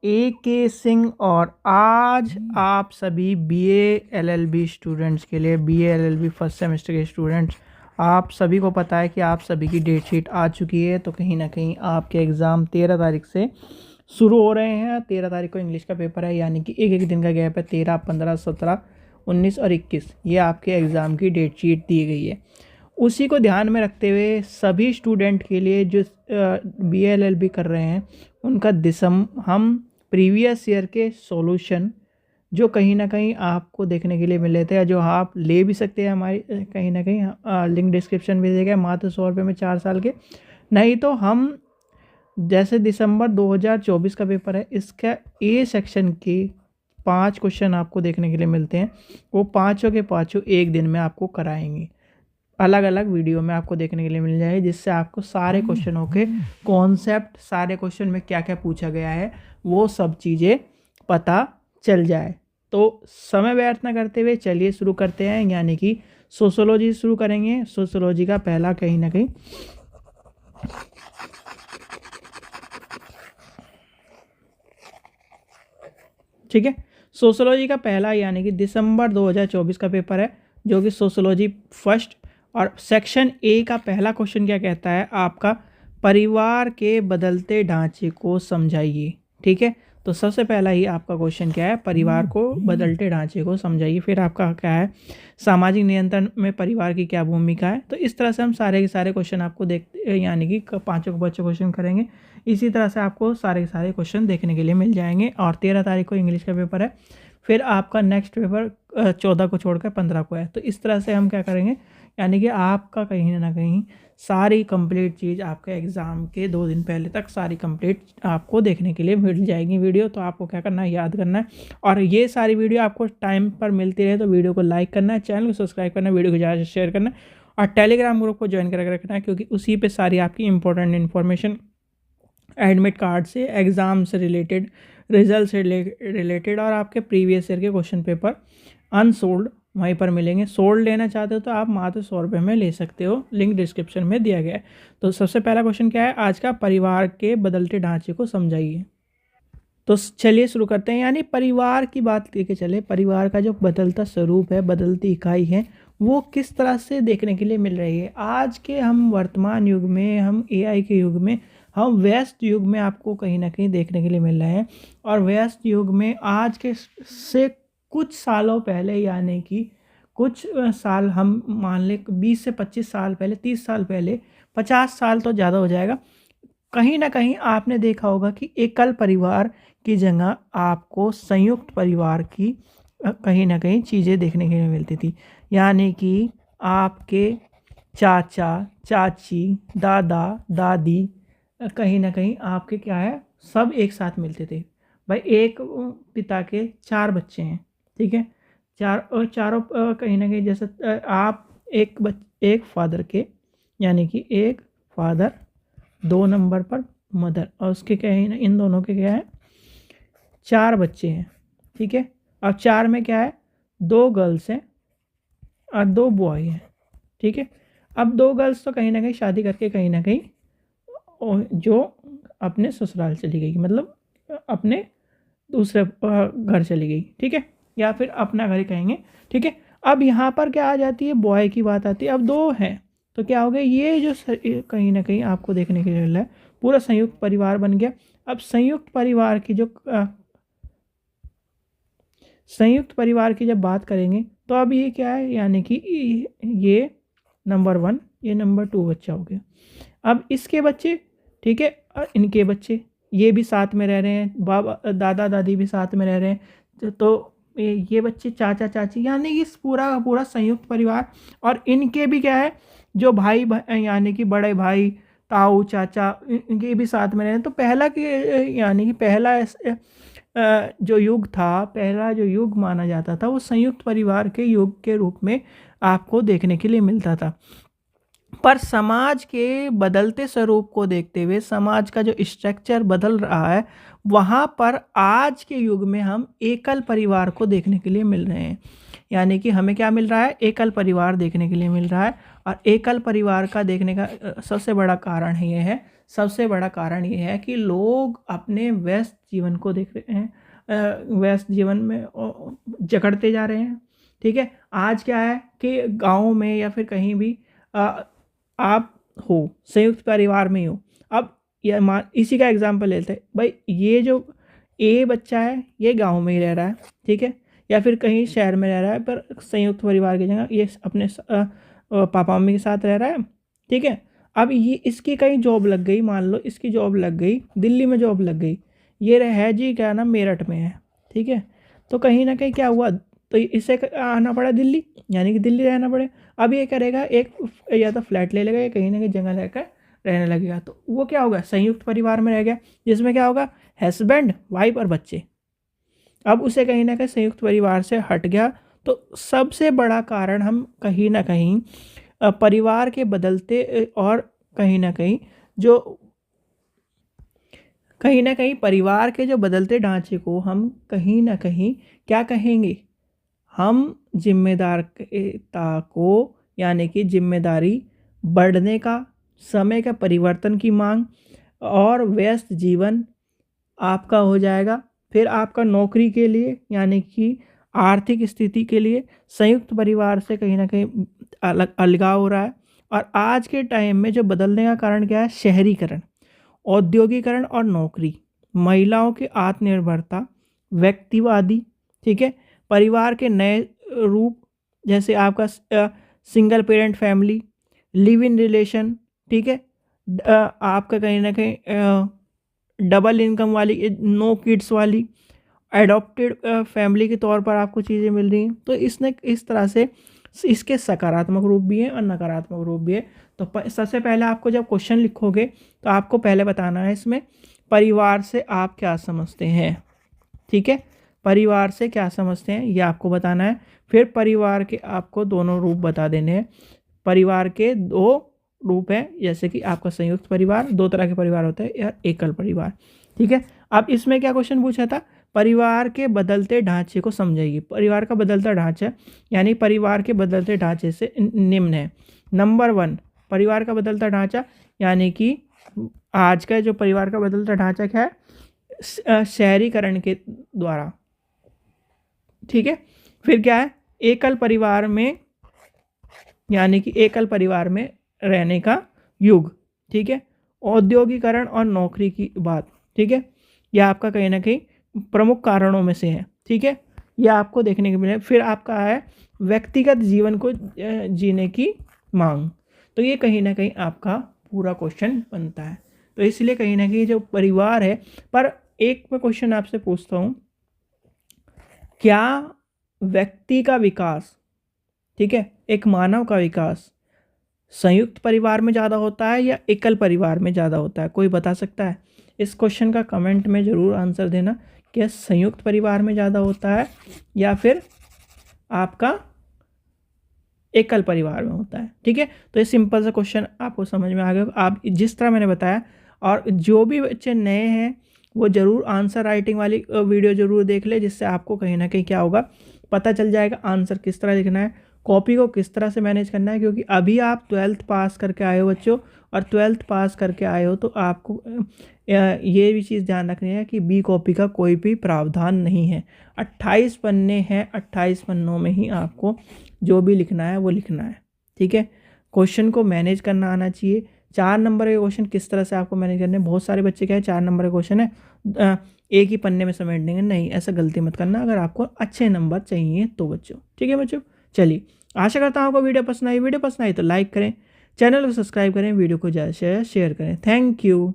ए के सिंह और आज आप सभी बीए एलएलबी स्टूडेंट्स के लिए बीए एलएलबी फर्स्ट सेमेस्टर के स्टूडेंट्स आप सभी को पता है कि आप सभी की डेट शीट आ चुकी है। तो कहीं ना कहीं आपके एग्ज़ाम 13 तारीख से शुरू हो रहे हैं। 13 तारीख को इंग्लिश का पेपर है, यानी कि एक एक दिन का गैप है। 13, 15, 17, 19 और 21 ये आपके एग्ज़ाम की डेट शीट दी गई है। उसी को ध्यान में रखते हुए सभी स्टूडेंट के लिए जो बीए एलएलबी कर रहे हैं उनका हम प्रीवियस ईयर के सॉल्यूशन जो कहीं ना कहीं आपको देखने के लिए मिले थे, जो आप ले भी सकते हैं हमारी कहीं ना कहीं लिंक डिस्क्रिप्शन में दिया गया, मात्र 100 रुपये में 4 साल के। नहीं तो हम जैसे दिसंबर 2024 का पेपर है, इसका ए सेक्शन के 5 क्वेश्चन आपको देखने के लिए मिलते हैं। वो पाँचों के पाँचों एक दिन में आपको कराएंगे, अलग अलग वीडियो में आपको देखने के लिए मिल जाएगी, जिससे आपको सारे क्वेश्चनों के कॉन्सेप्ट, सारे क्वेश्चन में क्या क्या पूछा गया है वो सब चीज़ें पता चल जाए। तो समय व्यर्थ न करते हुए चलिए शुरू करते हैं, यानी कि सोशियोलॉजी शुरू करेंगे। सोशियोलॉजी का पहला कहीं ना कहीं ठीक है, सोशियोलॉजी का पहला यानी कि दिसंबर 2024 का पेपर है, जो कि सोशियोलॉजी फर्स्ट। और सेक्शन ए का पहला क्वेश्चन क्या कहता है आपका, परिवार के बदलते ढांचे को समझाइए। ठीक है, तो सबसे पहला ही आपका क्वेश्चन क्या है, परिवार को बदलते ढांचे को समझाइए। फिर आपका क्या है, सामाजिक नियंत्रण में परिवार की क्या भूमिका है। तो इस तरह से हम सारे के सारे क्वेश्चन आपको देखते, यानी कि पाँचों के पाँचों क्वेश्चन करेंगे। इसी तरह से आपको सारे के सारे क्वेश्चन देखने के लिए मिल जाएंगे। और 13 तारीख को इंग्लिश का पेपर है, फिर आपका नेक्स्ट पेपर 14 को छोड़कर 15 को है। तो इस तरह से हम क्या करेंगे, यानी कि आपका कहीं ना कहीं सारी कंप्लीट चीज़ आपके एग्ज़ाम के 2 दिन पहले तक सारी कंप्लीट आपको देखने के लिए मिल जाएगी वीडियो। तो आपको क्या करना है, याद करना है। और ये सारी वीडियो आपको टाइम पर मिलती रहे तो वीडियो को लाइक करना है, चैनल को सब्सक्राइब करना है, वीडियो को ज़्यादा शेयर करना है और टेलीग्राम ग्रुप को ज्वाइन करके रखना है, क्योंकि उसी पर सारी आपकी इंपॉर्टेंट इन्फॉर्मेशन एडमिट कार्ड से, एग्ज़ाम से रिलेटेड, रिजल्ट से रिलेटेड और आपके प्रीवियस ईयर के क्वेश्चन पेपर अनसोल्ड वहीं पर मिलेंगे। सोल्ड लेना चाहते हो तो आप मात्र 100 रुपये में ले सकते हो, लिंक डिस्क्रिप्शन में दिया गया है। तो सबसे पहला क्वेश्चन क्या है आज का, परिवार के बदलते ढांचे को समझाइए। तो चलिए शुरू करते हैं। यानी परिवार की बात लेके चले, परिवार का जो बदलता स्वरूप है, बदलती इकाई है, वो किस तरह से देखने के लिए मिल रही है आज के हम वर्तमान युग में, हम एआई के युग में, हम व्यस्त युग में आपको कहीं ना कहीं देखने के लिए मिल रहे हैं। और व्यस्त युग में आज के से कुछ सालों पहले, यानी कि कुछ साल हम मान लें 20 से 25 साल पहले, 30 साल पहले, 50 साल तो ज़्यादा हो जाएगा, कहीं ना कहीं आपने देखा होगा कि एकल परिवार की जगह आपको संयुक्त परिवार की कहीं ना कहीं चीज़ें देखने के लिए मिलती थी। यानी कि आपके चाचा चाची, दादा दादी कहीं ना कहीं आपके क्या है, सब एक साथ मिलते थे। भाई एक पिता के 4 बच्चे हैं, ठीक है, चारों कहीं ना कहीं जैसे आप एक फादर के, यानी कि एक फादर, 2 नंबर पर मदर, और उसके क्या है, इन दोनों के क्या है, 4 बच्चे हैं। ठीक है, और 4 में क्या है, 2 गर्ल्स हैं और 2 बॉय हैं। ठीक है, अब 2 गर्ल्स तो कहीं ना कहीं शादी करके कहीं ना कहीं जो अपने ससुराल चली गई, मतलब अपने दूसरे घर चली गई। ठीक है, या फिर अपना घर ही कहेंगे। ठीक है, अब यहाँ पर क्या आ जाती है, बॉय की बात आती है। अब 2 हैं तो क्या हो गया, ये जो कहीं ना कहीं आपको देखने के लिए मिल रहा है, पूरा संयुक्त परिवार बन गया। अब संयुक्त परिवार की जब बात करेंगे तो अब ये क्या है, यानी कि ये नंबर 1, ये नंबर 2 बच्चा हो गया। अब इसके बच्चे, ठीक है, और इनके बच्चे, ये भी साथ में रह रहे हैं, बाबा दादा दादी भी साथ में रह रहे हैं। तो ये बच्चे, चाचा चाची, यानी कि इस पूरा का पूरा संयुक्त परिवार। और इनके भी क्या है, जो भाई यानी कि बड़े भाई, ताऊ, चाचा, इनके भी साथ में रहे हैं। तो पहला के यानी कि पहला जो युग था, पहला जो युग माना जाता था, वो संयुक्त परिवार के युग के रूप में आपको देखने के लिए मिलता था। पर समाज के बदलते स्वरूप को देखते हुए, समाज का जो स्ट्रक्चर बदल रहा है, वहाँ पर आज के युग में हम एकल परिवार को देखने के लिए मिल रहे हैं। यानी कि हमें क्या मिल रहा है, एकल परिवार देखने के लिए मिल रहा है। और एकल परिवार का देखने का सबसे बड़ा कारण ये है सबसे बड़ा कारण ये है कि लोग अपने व्यस्त जीवन को देख रहे हैं, व्यस्त जीवन में जकड़ते जा रहे हैं। ठीक है, आज क्या है कि गाँव में या फिर कहीं भी आप हो, संयुक्त परिवार में हो। अब या मान इसी का एग्जांपल लेते हैं भाई, ये जो ए बच्चा है ये गांव में ही रह रहा है, ठीक है, या फिर कहीं शहर में रह रहा है, पर संयुक्त परिवार की जगह ये अपने पापा मम्मी के साथ रह रहा है। ठीक है, अब ये इसकी कहीं जॉब लग गई, मान लो इसकी जॉब लग गई दिल्ली में, जॉब लग गई, ये है जी क्या नाम मेरठ में है। ठीक है, तो कहीं ना कहीं क्या हुआ, तो इसे आना पड़ा दिल्ली, यानी कि दिल्ली रहना पड़े। अब ये करेगा, एक या तो फ्लैट ले लेगा या कहीं ना कहीं जगह लेकर रहने लगेगा, तो वो क्या होगा, संयुक्त परिवार में रह गया, जिसमें क्या होगा, हस्बैंड वाइफ और बच्चे। अब उसे कहीं ना कहीं संयुक्त परिवार से हट गया। तो सबसे बड़ा कारण हम कहीं ना कहीं परिवार के बदलते और कहीं ना कहीं परिवार के जो बदलते ढांचे को हम कहीं ना कहीं क्या कहेंगे, हम जिम्मेदारिता को, यानी कि जिम्मेदारी बढ़ने का, समय का परिवर्तन की मांग और व्यस्त जीवन आपका हो जाएगा। फिर आपका नौकरी के लिए यानी कि आर्थिक स्थिति के लिए संयुक्त परिवार से कहीं ना कहीं अलगाव हो रहा है। और आज के टाइम में जो बदलने का कारण क्या है, शहरीकरण, औद्योगिकरण और नौकरी, महिलाओं की आत्मनिर्भरता, व्यक्तिवादी, ठीक है, परिवार के नए रूप, जैसे आपका single parent family, live in relation, ठीक है, आपका कहीं ना कहीं डबल इनकम वाली, नो किड्स वाली, एडॉप्टेड फैमिली के तौर पर आपको चीज़ें मिल रही हैं। तो इसने इस तरह से इसके सकारात्मक रूप भी हैं और नकारात्मक रूप भी है। तो सबसे पहले आपको जब क्वेश्चन लिखोगे तो आपको पहले बताना है इसमें परिवार से आप क्या समझते हैं। ठीक है, परिवार से क्या समझते हैं ये आपको बताना है। फिर परिवार के आपको दोनों रूप बता देने हैं। परिवार के दो रूप हैं, जैसे कि आपका संयुक्त परिवार, दो तरह के परिवार होते हैं, या एकल परिवार। ठीक है, अब इसमें क्या क्वेश्चन पूछा था, परिवार के बदलते ढांचे को समझाइए। परिवार का बदलता ढांचा यानी परिवार के बदलते ढांचे से निम्न है। नंबर 1, परिवार का बदलता ढांचा यानी कि आज का जो परिवार का बदलता ढांचा क्या है, शहरीकरण के द्वारा। ठीक है, फिर क्या है, एकल परिवार में, यानी कि एकल परिवार में रहने का युग। ठीक है, औद्योगिकरण और नौकरी की बात। ठीक है, यह आपका कहीं ना कहीं प्रमुख कारणों में से है। ठीक है, यह आपको देखने को मिले। फिर आपका है व्यक्तिगत जीवन को जीने की मांग। तो ये कहीं ना कहीं आपका पूरा क्वेश्चन बनता है। तो इसलिए कहीं ना कहीं जो परिवार है, पर एक मैं क्वेश्चन आपसे पूछता हूँ, क्या व्यक्ति का विकास, ठीक है, एक मानव का विकास संयुक्त परिवार में ज़्यादा होता है या एकल परिवार में ज़्यादा होता है? कोई बता सकता है? इस क्वेश्चन का कमेंट में ज़रूर आंसर देना, क्या संयुक्त परिवार में ज़्यादा होता है या फिर आपका एकल परिवार में होता है। ठीक है, तो ये सिंपल सा क्वेश्चन आपको समझ में आ गया। आप जिस तरह मैंने बताया, और जो भी बच्चे नए हैं वो ज़रूर आंसर राइटिंग वाली वीडियो ज़रूर देख ले, जिससे आपको कहीं ना कहीं क्या होगा, पता चल जाएगा आंसर किस तरह लिखना है, कॉपी को किस तरह से मैनेज करना है। क्योंकि अभी आप 12th पास करके आए हो बच्चों, और 12th पास करके आए हो तो आपको ये भी चीज़ ध्यान रखनी है कि बी कॉपी का कोई भी प्रावधान नहीं है। 28 पन्ने हैं, 28 पन्नों में ही आपको जो भी लिखना है वो लिखना है। ठीक है, क्वेश्चन को मैनेज करना आना चाहिए। 4 नंबर के क्वेश्चन किस तरह से आपको मैनेज करने हैं, बहुत सारे बच्चे क्या है 4 नंबर का क्वेश्चन है एक ही पन्ने में समेट देंगे, नहीं, ऐसा गलती मत करना अगर आपको अच्छे नंबर चाहिए तो बच्चों। ठीक है बच्चों, चलिए, आशा करता हूँ आपको वीडियो पसंद आई। वीडियो पसंद आई तो लाइक करें, चैनल को सब्सक्राइब करें, वीडियो को ज़्यादा से ज़्यादा शेयर करें। Thank you.